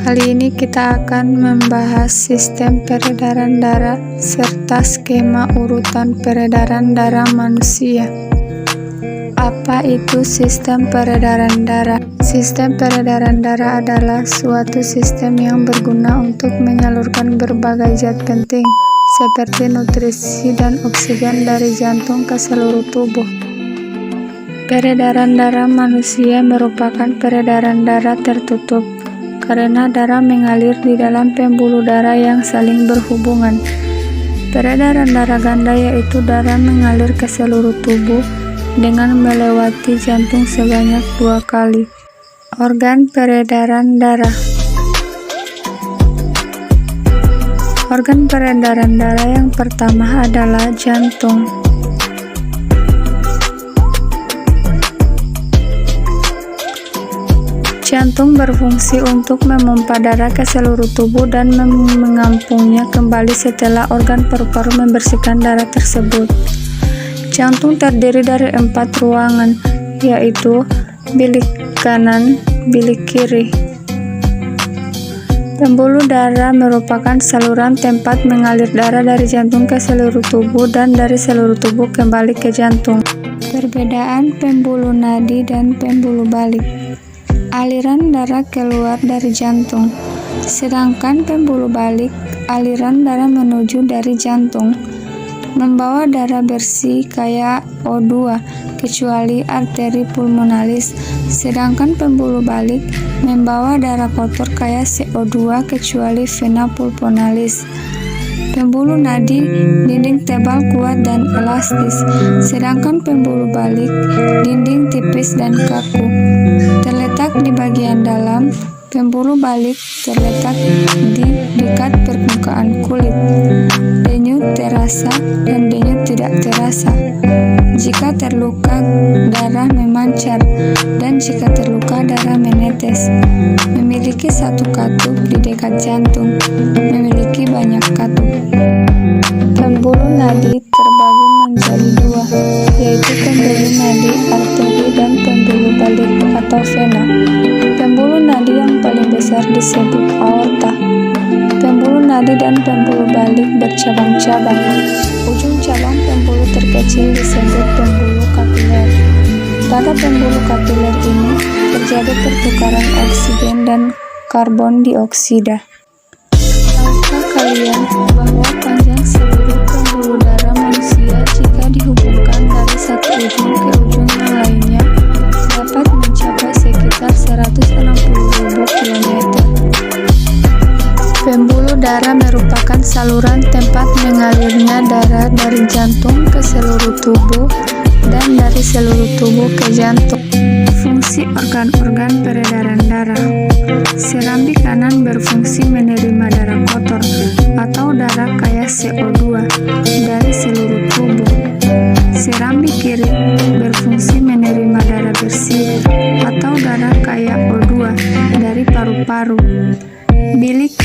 Kali ini kita akan membahas sistem peredaran darah serta skema urutan peredaran darah manusia. Apa itu sistem peredaran darah? Sistem peredaran darah adalah suatu sistem yang berguna untuk menyalurkan berbagai zat penting seperti nutrisi dan oksigen dari jantung ke seluruh tubuh. Peredaran darah manusia merupakan peredaran darah tertutup karena darah mengalir di dalam pembuluh darah yang saling berhubungan. Peredaran darah ganda yaitu darah mengalir ke seluruh tubuh dengan melewati jantung sebanyak 2 kali. Organ peredaran darah. Organ peredaran darah yang pertama adalah jantung. Jantung berfungsi untuk memompa darah ke seluruh tubuh dan mengampungnya kembali setelah organ paru-paru membersihkan darah tersebut. Jantung terdiri dari 4 ruangan, yaitu bilik kanan, bilik kiri. Pembuluh darah merupakan saluran tempat mengalir darah dari jantung ke seluruh tubuh dan dari seluruh tubuh kembali ke jantung. Perbedaan pembuluh nadi dan pembuluh balik. Aliran darah keluar dari jantung, sedangkan pembuluh balik, aliran darah menuju dari jantung, membawa darah bersih kayak O2, kecuali arteri pulmonalis, sedangkan pembuluh balik membawa darah kotor kayak CO2, kecuali vena pulmonalis. Pembuluh nadi, dinding tebal kuat dan elastis, sedangkan pembuluh balik, dinding tipis dan kaku. Terletak di bagian dalam, pembuluh balik terletak di dekat permukaan kulit. Denyut terasa dan denyut tidak terasa. Jika terluka, darah memancar, dan jika terluka, darah menetes. Memiliki 1 katup di dekat jantung, memiliki banyak katup. Pembuluh nadi terbagi menjadi 2, yaitu pembuluh nadi arteri dan pembuluh balik atau vena. Pembuluh nadi yang paling besar disebut aorta. Pembuluh nadi dan pembuluh balik bercabang-cabang. Ujung cabang pembuluh terkecil disebut pembuluh kapiler. Pada pembuluh kapiler ini terjadi pertukaran oksigen dan karbon dioksida. Tahukah kalian bahwa panjang seluruh pembuluh darah manusia jika dihubungkan dari satu ujung ke ujung yang lainnya dapat mencapai sekitar 160.000 km. Pembuluh darah merupakan saluran tempat mengalirnya darah dari jantung ke seluruh tubuh dan dari seluruh tubuh ke jantung. Fungsi organ-organ peredaran darah. Serambi kanan berfungsi menerima darah kotor atau darah kaya CO2 dari seluruh tubuh. Serambi kiri berfungsi menerima darah bersih atau darah kaya O2 dari paru-paru. Bilik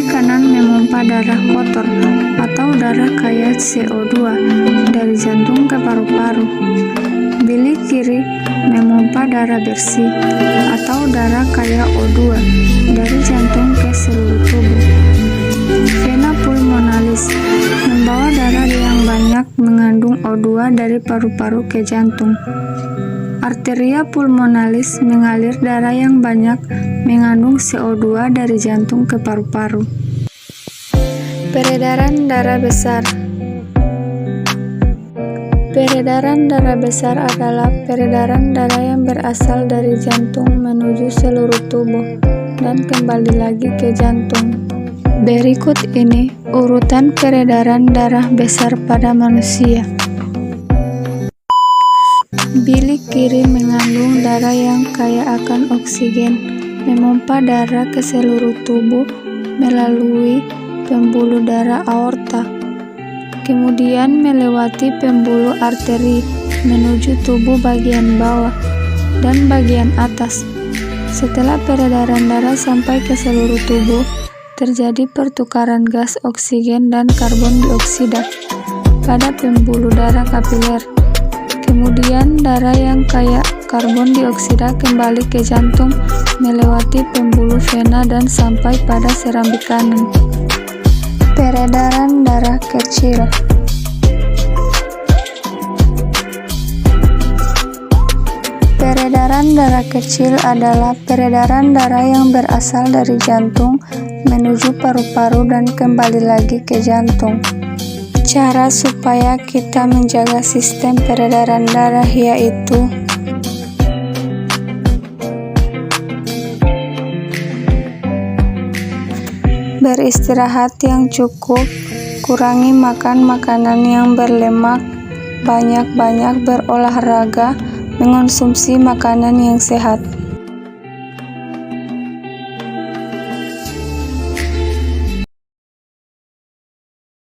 kanan memompa darah kotor atau darah kaya CO2 dari jantung ke paru-paru. Bilik kiri memompa darah bersih atau darah kaya O2 dari jantung ke seluruh tubuh. Vena pulmonalis membawa darah yang banyak mengandung O2 dari paru-paru ke jantung. Arteria pulmonalis mengalir darah yang banyak mengandung CO2 dari jantung ke paru-paru. Peredaran darah besar. Peredaran darah besar adalah peredaran darah yang berasal dari jantung menuju seluruh tubuh dan kembali lagi ke jantung. Berikut ini urutan peredaran darah besar pada manusia. Bilik kiri mengandung darah yang kaya akan oksigen, memompa darah ke seluruh tubuh melalui pembuluh darah aorta, kemudian melewati pembuluh arteri menuju tubuh bagian bawah dan bagian atas. Setelah peredaran darah sampai ke seluruh tubuh, terjadi pertukaran gas oksigen dan karbon dioksida pada pembuluh darah kapiler. Kemudian darah yang kaya karbon dioksida kembali ke jantung melewati pembuluh vena dan sampai pada serambi kanan. Peredaran darah kecil. Peredaran darah kecil adalah peredaran darah yang berasal dari jantung menuju paru-paru dan kembali lagi ke jantung. Cara supaya kita menjaga sistem peredaran darah yaitu beristirahat yang cukup, kurangi makan makanan yang berlemak, banyak-banyak berolahraga, mengonsumsi makanan yang sehat.